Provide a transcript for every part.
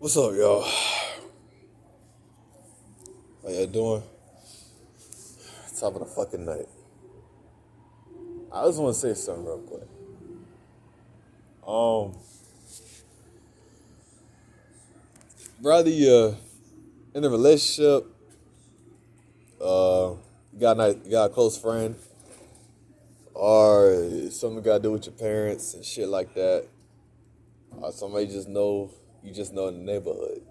What's up, y'all? How y'all doing? Top of the fucking night. I just want to say something real quick. Um, Rather you in a relationship, you got a close friend, or something got to do with your parents and shit like that, or somebody you just know in the neighborhood.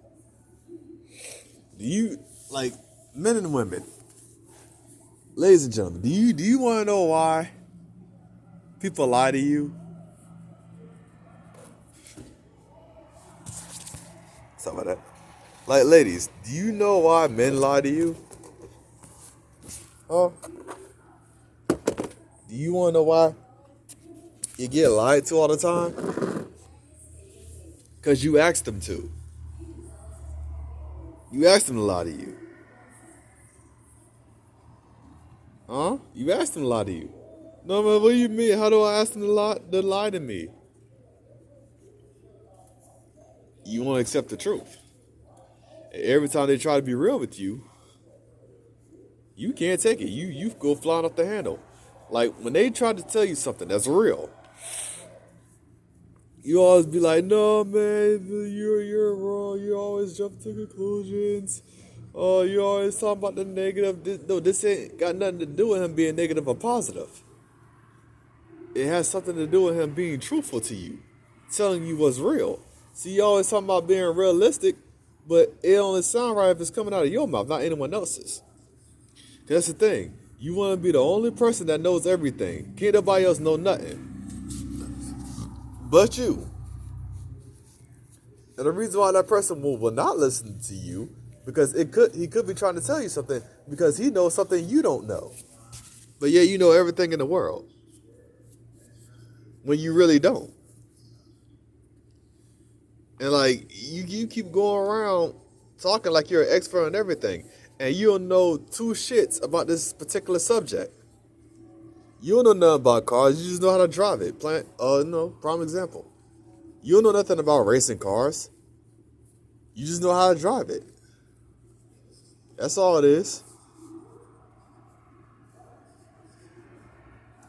Do you like men and women, ladies and gentlemen? Do you want to know why people lie to you? Something like that. Like, ladies, do you know why men lie to you? Huh? Do you want to know why you get lied to all the time? Because you asked them to. You asked them to lie to you. Huh? You asked them to lie to you. No, man, what do you mean? How do I ask them to lie to me? You want to accept the truth. Every time they try to be real with you, you can't take it. You go flying off the handle. Like, when they try to tell you something that's real, you always be like, no, man, you're wrong. You always jump to conclusions. Oh, you always talk about the negative. This ain't got nothing to do with him being negative or positive. It has something to do with him being truthful to you, telling you what's real. See, you always talking about being realistic, but it only sound right if it's coming out of your mouth, not anyone else's. That's the thing. You want to be the only person that knows everything. Can't nobody else know nothing but you. And the reason why that person will not listen to you, because he could be trying to tell you something because he knows something you don't know. But yeah, you know everything in the world. When you really don't. And like you keep going around talking like you're an expert on everything. And you don't know two shits about this particular subject. You don't know nothing about cars, you just know how to drive it. Prime example. You don't know nothing about racing cars. You just know how to drive it. That's all it is.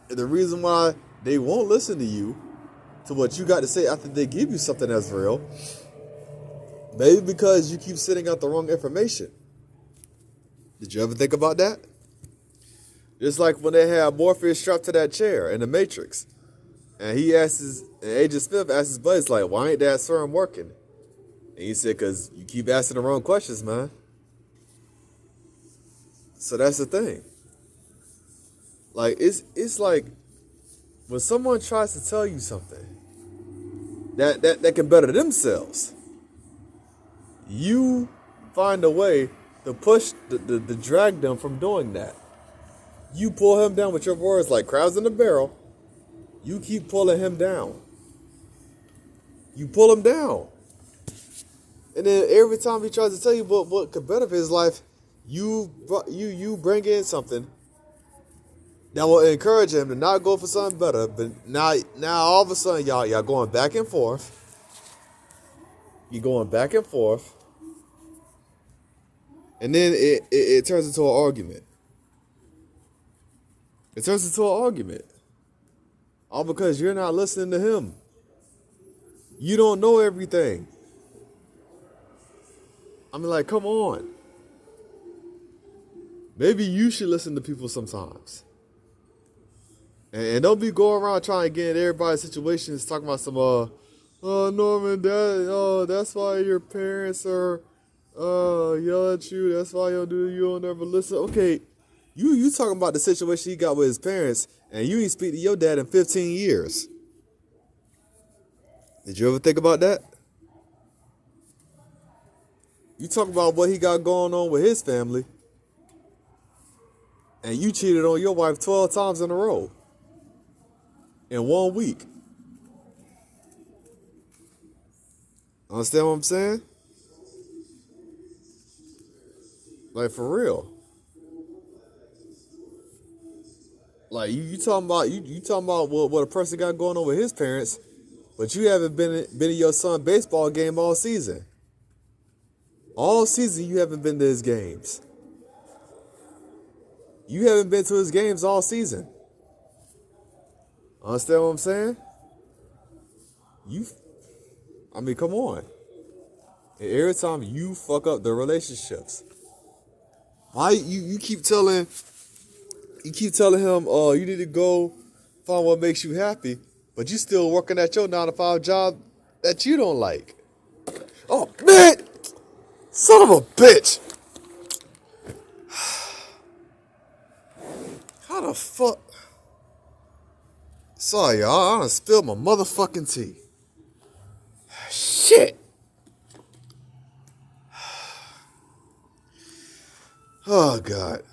And the reason why they won't listen to you, to what you got to say after they give you something that's real, maybe because you keep sending out the wrong information. Did you ever think about that? Just like when they had Morpheus strapped to that chair in the Matrix. And Agent Smith asked his buddies, like, why ain't that serum working? And he said, because you keep asking the wrong questions, man. So that's the thing. Like, it's like when someone tries to tell you something that can better themselves, you find a way to push, to drag them from doing that. You pull him down with your words like crabs in a barrel. You keep pulling him down. You pull him down. And then every time he tries to tell you what could better his life, you bring in something that will encourage him to not go for something better. But now all of a sudden y'all going back and forth. You're going back and forth. And then it turns into an argument. It turns into an argument. All because you're not listening to him. You don't know everything. I mean, like, come on. Maybe you should listen to people sometimes. And don't be going around trying to get in everybody's situations talking about some, Norman, that's why your parents are, yell at you. That's why you don't never listen. Okay, you talking about the situation he got with his parents, and you ain't speak to your dad in 15 years. Did you ever think about that? You talk about what he got going on with his family, and you cheated on your wife 12 times in a row in 1 week. Understand what I'm saying? Like, for real. Like, you talking about you talking about what a person got going on with his parents, but you haven't been in your son's baseball game all season. All season, you haven't been to his games. You haven't been to his games all season. Understand what I'm saying? You, I mean, come on. And every time you fuck up the relationships, why you keep telling him, you need to go find what makes you happy, but you still working at your 9 to 5 job that you don't like. Oh man, son of a bitch! How the fuck? Sorry, y'all. I done spilled my motherfucking tea. Shit. Oh God.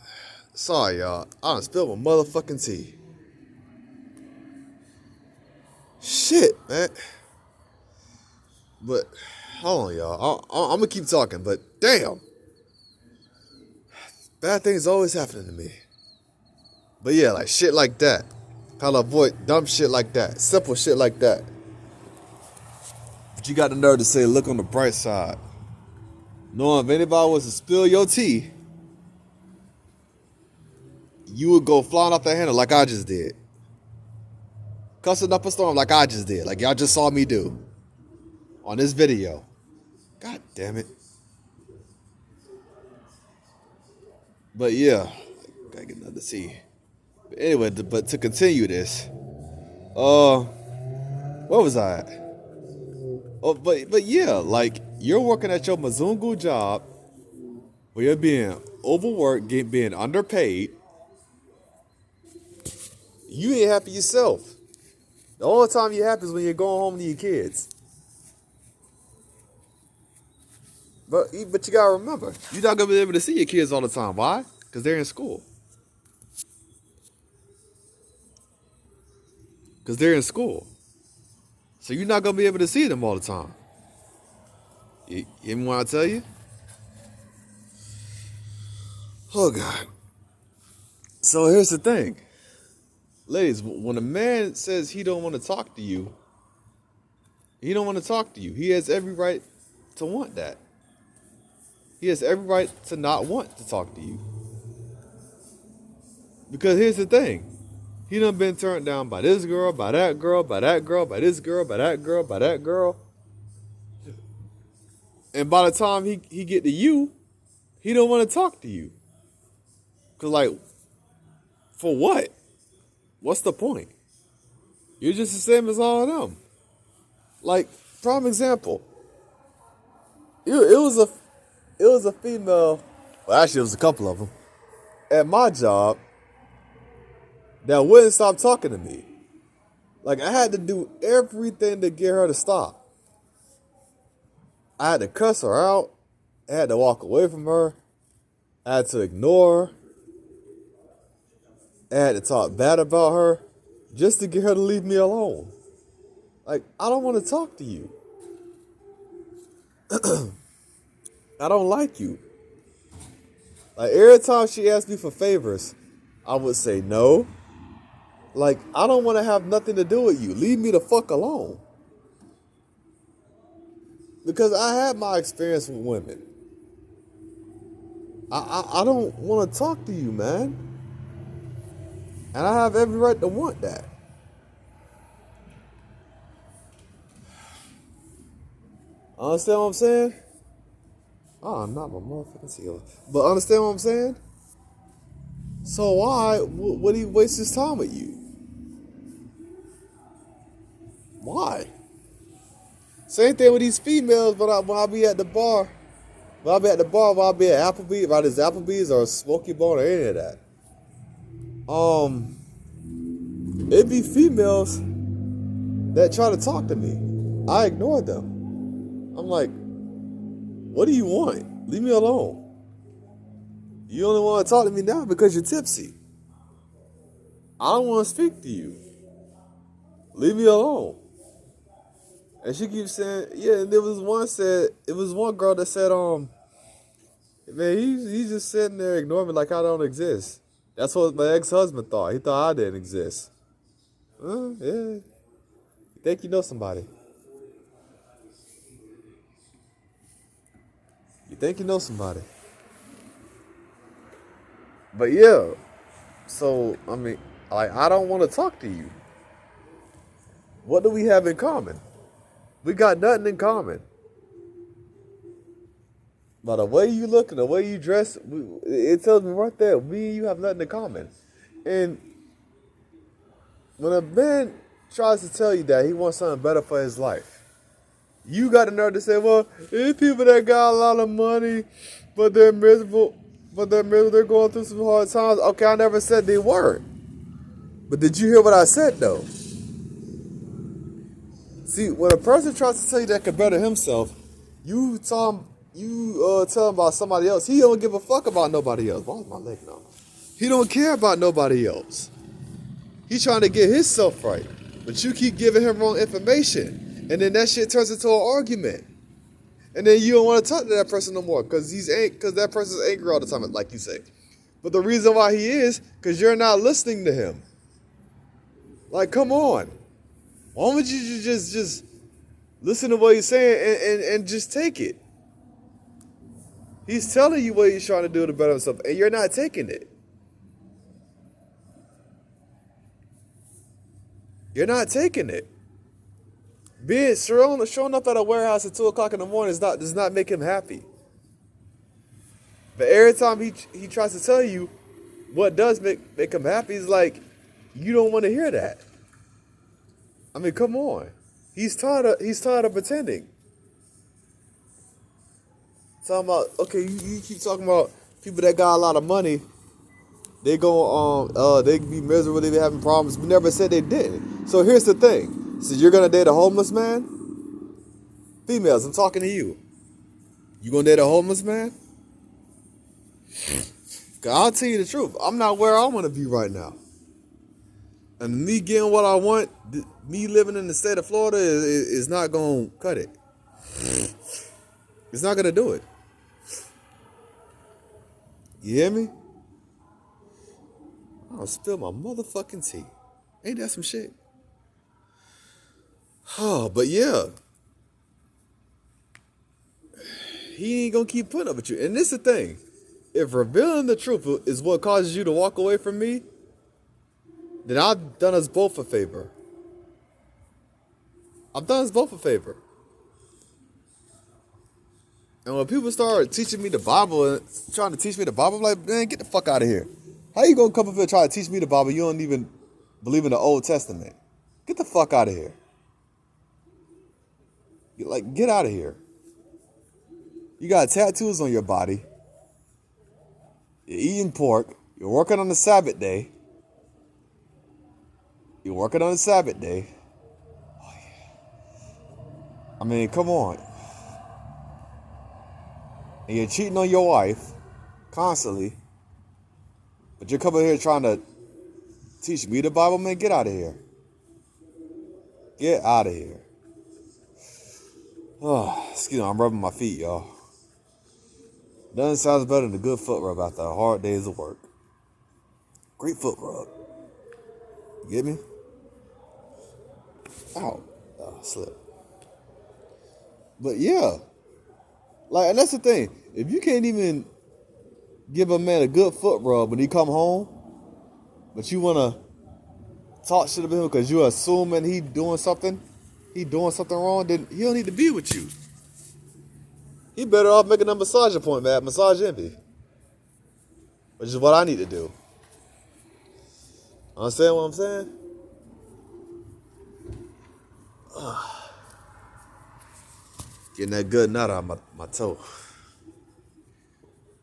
Sorry, y'all. I done spilled my motherfucking tea. Shit, man. But hold on, y'all. I'm gonna keep talking. But damn, bad things always happening to me. But yeah, like shit like that. How to avoid dumb shit like that. Simple shit like that. But you got the nerve to say, look on the bright side. Knowing if anybody was to spill your tea, you would go flying off the handle like I just did. Cussing up a storm like I just did. Like y'all just saw me do. On this video. God damn it. But yeah. Gotta get another tea. But anyway, but to continue this. Where was I at? Oh, but yeah, like you're working at your Mzungu job where you're being overworked, being underpaid. You ain't happy yourself. The only time you're happy is when you're going home to your kids. But you gotta remember, you're not gonna be able to see your kids all the time. Why? Because they're in school. So you're not gonna be able to see them all the time. You even want to tell you? Oh God. So here's the thing. Ladies, when a man says he don't want to talk to you, he don't want to talk to you. He has every right to want that. He has every right to not want to talk to you. Because here's the thing. He done been turned down by this girl, by that girl, by that girl, by this girl, by that girl, by that girl. And by the time he get to you, he don't want to talk to you. Cause like, for what? What's the point? You're just the same as all of them. Like, prime example. It was a female. Well, actually, it was a couple of them at my job that wouldn't stop talking to me. Like, I had to do everything to get her to stop. I had to cuss her out. I had to walk away from her. I had to ignore her. I had to talk bad about her just to get her to leave me alone. Like, I don't want to talk to you. I don't like you. Like, every time she asked me for favors, I would say no. Like, I don't want to have nothing to do with you. Leave me the fuck alone. Because I had my experience with women. I don't want to talk to you, man. And I have every right to want that. Understand what I'm saying? Oh, I'm not my motherfucking seal. But understand what I'm saying? So why would he waste his time with you? Why? Same thing with these females, but when I be at the bar, when I be at Applebee's, if I just Applebee's or Smoky Bone or any of that. It be females that try to talk to me. I ignore them. I'm like, what do you want? Leave me alone. You only want to talk to me now because you're tipsy. I don't want to speak to you. Leave me alone. And she keeps saying, yeah, and there was one girl that said, man, he's just sitting there ignoring me like I don't exist. That's what my ex-husband thought. He thought I didn't exist. Yeah. You think you know somebody. You think you know somebody. But yeah, so I mean, I don't want to talk to you. What do we have in common? We got nothing in common. By the way you look and the way you dress, it tells me right there, me and you have nothing in common. And when a man tries to tell you that he wants something better for his life, you got the nerve to say, well, there's people that got a lot of money, but they're miserable. They're going through some hard times. Okay, I never said they weren't. But did you hear what I said, though? See, when a person tries to tell you that can better himself, you tell him about somebody else. He don't give a fuck about nobody else. Why is my leg numb? He don't care about nobody else. He's trying to get himself right. But you keep giving him wrong information. And then that shit turns into an argument. And then you don't want to talk to that person no more because that person's angry all the time, like you say. But the reason why he is, because you're not listening to him. Like, come on. Why don't you just listen to what he's saying and just take it? He's telling you what he's trying to do to better himself, and you're not taking it. You're not taking it. Being showing up at a warehouse at 2 o'clock in the morning does not make him happy. But every time he tries to tell you what does make him happy, he's like, you don't want to hear that. I mean, come on. He's tired of pretending. Talking about, okay, you keep talking about people that got a lot of money. They they be miserable, they be having problems. We never said they didn't. So here's the thing. So you're gonna date a homeless man? Females, I'm talking to you. You gonna date a homeless man? Cause I'll tell you the truth. I'm not where I want to be right now. And me getting what I want, me living in the state of Florida is not gonna cut it. It's not gonna do it. You hear me? I'll spill my motherfucking tea. Ain't that some shit? Oh, but yeah. He ain't gonna keep putting up with you. And this is the thing. If revealing the truth is what causes you to walk away from me, then I've done us both a favor. I've done us both a favor. And when people start teaching me the Bible and trying to teach me the Bible, I'm like, man, get the fuck out of here. How you gonna come up here and try to teach me the Bible? You don't even believe in the Old Testament. Get the fuck out of here. Get out of here. You got tattoos on your body. You're eating pork. You're working on the Sabbath day. You're working on the Sabbath day. Oh, yeah. I mean, come on. And you're cheating on your wife constantly. But you're coming here trying to teach me the Bible, man. Get out of here. Get out of here. Oh, excuse me, I'm rubbing my feet, y'all. Nothing sounds better than a good foot rub after a hard days of work. Great foot rub. You get me? Ow. Oh, slip. But yeah. And that's the thing. If you can't even give a man a good foot rub when he come home, but you want to talk shit about him because you're assuming he doing something wrong, then he don't need to be with you. He better off making a massage appointment at Massage Envy, which is what I need to do. Understand what I'm saying? Getting that good nut out of my toe.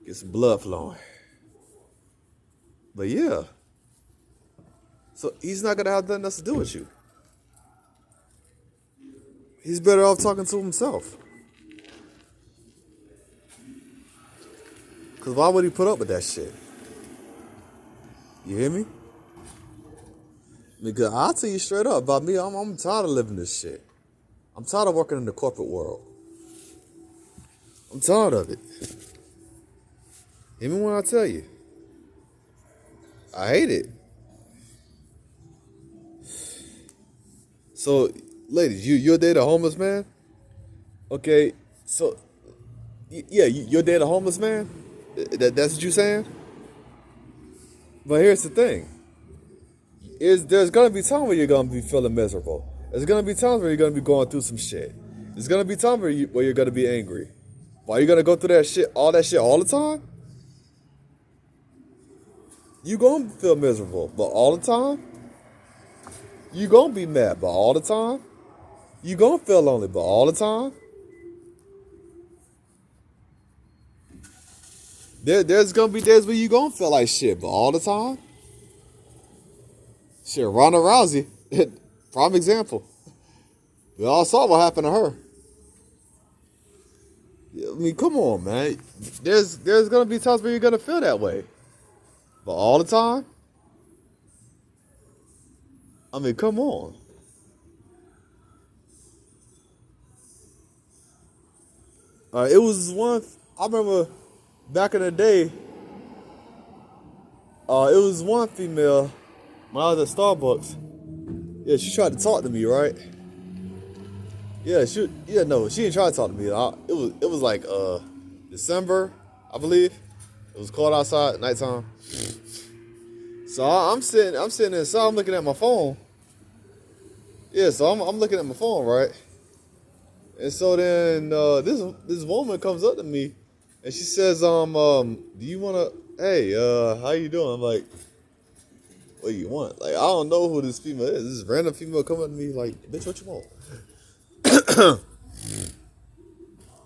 Get some blood flowing. But yeah. So he's not going to have nothing else to do with you. He's better off talking to himself. Because why would he put up with that shit? You hear me? Because I'll tell you straight up about me, I'm tired of living this shit. I'm tired of working in the corporate world. I'm tired of it. Even when I tell you. I hate it. So, ladies, you'll date a homeless man? Okay, so Yeah, you're dating a homeless man. That's what you saying. But here's the thing: is there's gonna be times where you're gonna be feeling miserable. There's gonna be times where you're gonna be going through some shit. There's gonna be times where you're gonna be angry. Why you gonna go through that shit all the time? You gonna feel miserable, but all the time, you gonna be mad, but all the time, you gonna feel lonely, but all the time, there's gonna be days where you gonna feel like shit, but all the time, shit. Ronda Rousey, prime example. We all saw what happened to her. I mean, come on, man. There's gonna be times where you're gonna feel that way, but all the time, I mean, come on. It was one. I remember back in the day. It was one female when I was at Starbucks. Yeah, she tried to talk to me, right? No, she didn't try to talk to me. It was like December, I believe. It was cold outside, nighttime. So I'm sitting inside. I'm looking at my phone. Yeah, so I'm looking at my phone, right? And so then this woman comes up to me, and she says, do you wanna? Hey, how you doing? I'm like, what do you want? Like, I don't know who this female is. This random female coming up to me like, bitch, what you want?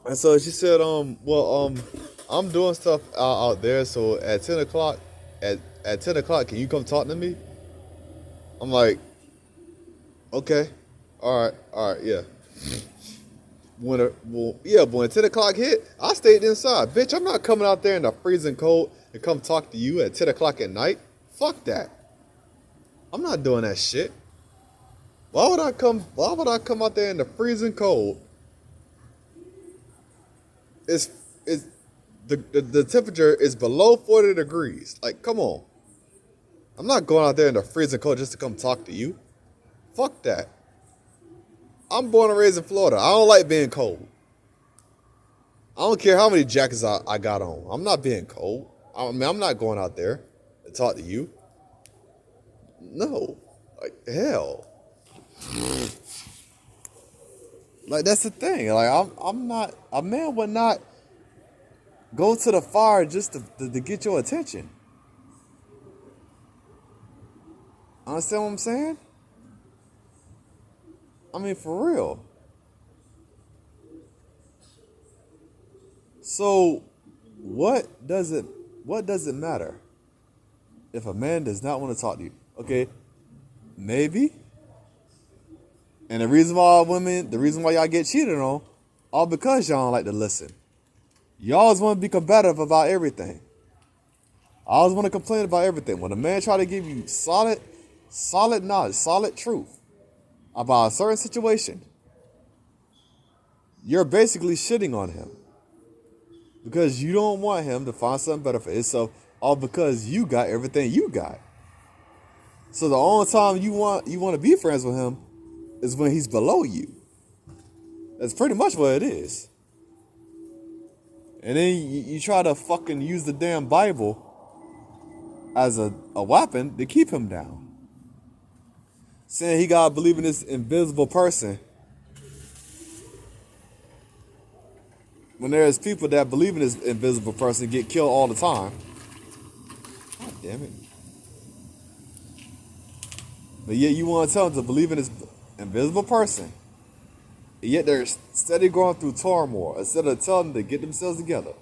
And so she said, I'm doing stuff out there. So at 10 o'clock, at 10 o'clock, can you come talk to me? I'm like, okay, all right, yeah. But when 10 o'clock hit, I stayed inside. Bitch, I'm not coming out there in the freezing cold to come talk to you at 10 o'clock at night. Fuck that. I'm not doing that shit. Why would I come out there in the freezing cold? It's the temperature is below 40 degrees. Like, come on. I'm not going out there in the freezing cold just to come talk to you. Fuck that. I'm born and raised in Florida. I don't like being cold. I don't care how many jackets I got on. I'm not being cold. I mean, I'm not going out there to talk to you. No. Like, hell. Like, that's the thing. Like, I'm not, a man would not go to the fire just to get your attention. Understand what I'm saying? I mean, for real. So, what does it matter if a man does not want to talk to you? Okay, maybe. And the reason why y'all get cheated on, all because y'all don't like to listen. Y'all always want to be combative about everything. I always want to complain about everything. When a man try to give you solid knowledge, solid truth about a certain situation, you're basically shitting on him. Because you don't want him to find something better for himself, all because you got everything you got. So the only time you want to be friends with him is when he's below you. That's pretty much what it is. And then you try to fucking use the damn Bible as a weapon to keep him down. Saying he gotta believe in this invisible person. When there's people that believe in this invisible person get killed all the time. God damn it. But yet you want to tell them to believe in this invisible person. And yet they're steady going through turmoil instead of telling them to get themselves together.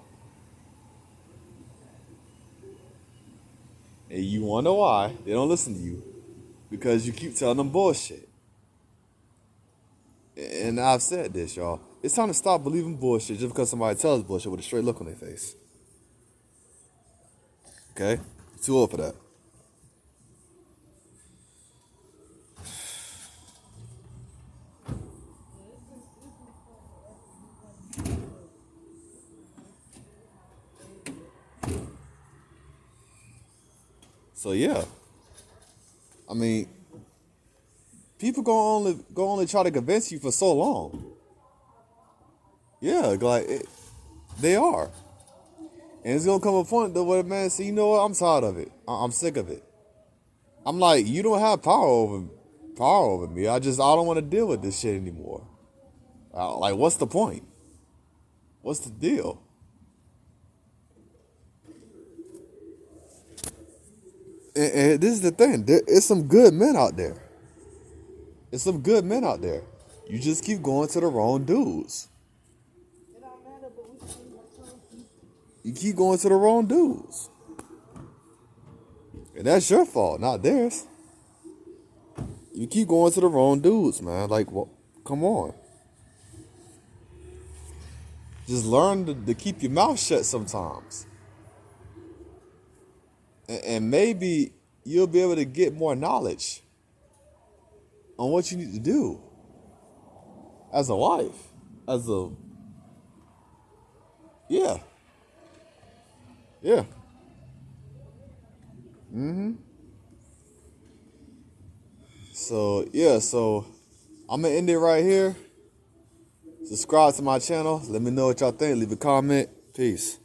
And you wonder why they don't listen to you. Because you keep telling them bullshit. And I've said this, y'all. It's time to stop believing bullshit just because somebody tells bullshit with a straight look on their face. Okay? Too old for that. So yeah. I mean, people go only try to convince you for so long. Yeah, like They are. And it's gonna come a point though where man say, you know what, I'm tired of it. I'm sick of it. I'm like, you don't have power over me. I don't want to deal with this shit anymore. Like, what's the point? What's the deal? And this is the thing. There is some good men out there. There's some good men out there. You just keep going to the wrong dudes. You keep going to the wrong dudes. And that's your fault, not theirs. You keep going to the wrong dudes, man. Like, well, come on. Just learn to keep your mouth shut sometimes. And maybe you'll be able to get more knowledge on what you need to do as a wife, yeah, yeah. So I'm gonna end it right here. Subscribe to my channel. Let me know what y'all think. Leave a comment. Peace.